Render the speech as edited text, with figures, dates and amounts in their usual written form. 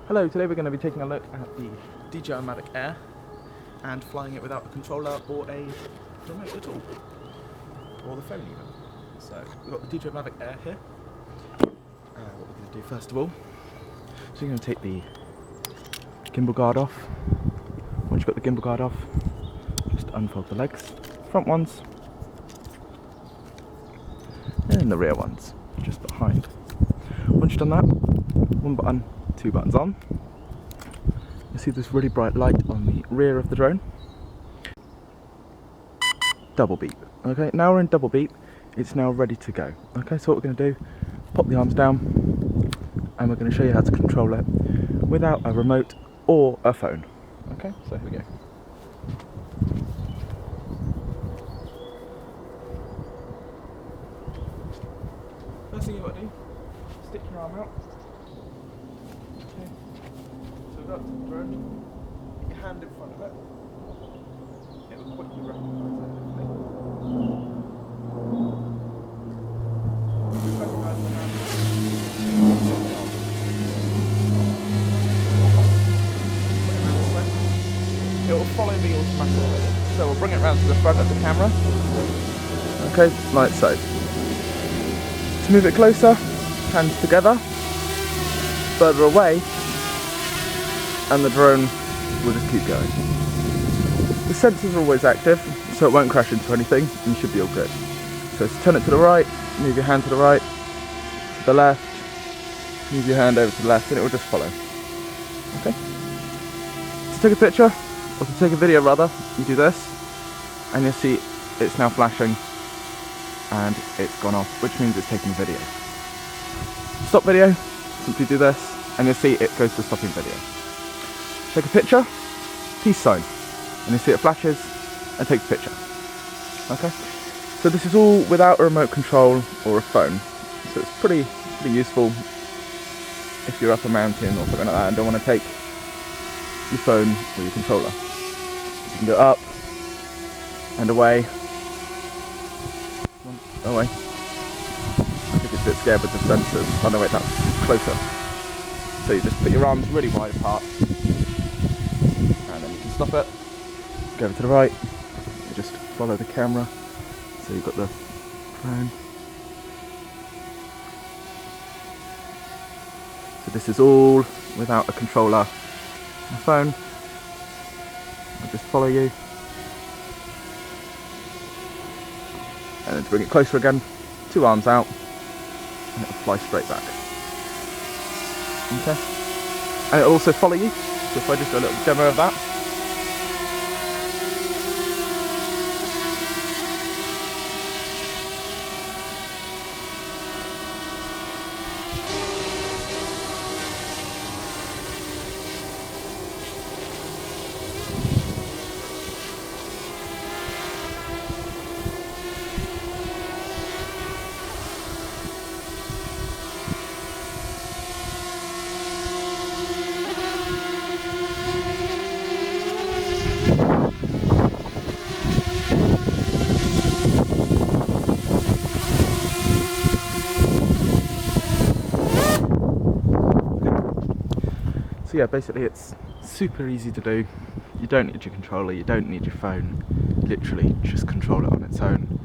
Hello, today we're going to be taking a look at the DJI Mavic Air and flying it without a controller or a remote at all, or the phone even. So we've got the DJI Mavic Air here. What we're going to do first of all, so you're going to take the gimbal guard off. Once you've got the gimbal guard off, just unfold the legs, front ones, and the rear ones, just behind. Once you've done that, one button, two buttons on. You see this really bright light on the rear of the drone. Double beep. Okay, now we're in double beep. It's now ready to go. Okay, so what we're going to do, pop the arms down, and we're going to show you how to control it without a remote or a phone. Okay, so here we go. First thing you want to do, stick your arm out. Okay. So we've got the drone, put your hand in front of it. It will quickly recognise it, hopefully. Once you recognise the hand, it will follow me automatically. So we'll bring it round to the front of the camera. Okay, like so. To move it closer, hands together, further away, and the drone will just keep going. The sensors are always active, so it won't crash into anything, and you should be all good. So turn it to the right, move your hand to the right, to the left, move your hand over to the left, and it will just follow. Okay? To take a picture, or to take a video rather, you do this, and you'll see it's now flashing, and it's gone off, which means it's taking video. Stop video, simply do this, and you'll see it goes to stopping video. Take a picture, peace sign, and you see it flashes and takes a picture. Okay, so this is all without a remote control or a phone, so it's pretty useful if you're up a mountain or something like that and don't want to take your phone or your controller. You can go up and away. Away. I think it's a bit scared with the sensors. Oh no, wait, that's closer. So you just put your arms really wide apart, and then you can stop it. Go over to the right. You just follow the camera. So you've got the phone. So this is all without a controller and a phone. I'll just follow you. And then to bring it closer again, two arms out, and it'll fly straight back. Okay. And it'll also follow you, so if I just do a little demo of that. So yeah, basically it's super easy to do. You don't need your controller, you don't need your phone. Literally just control it on its own.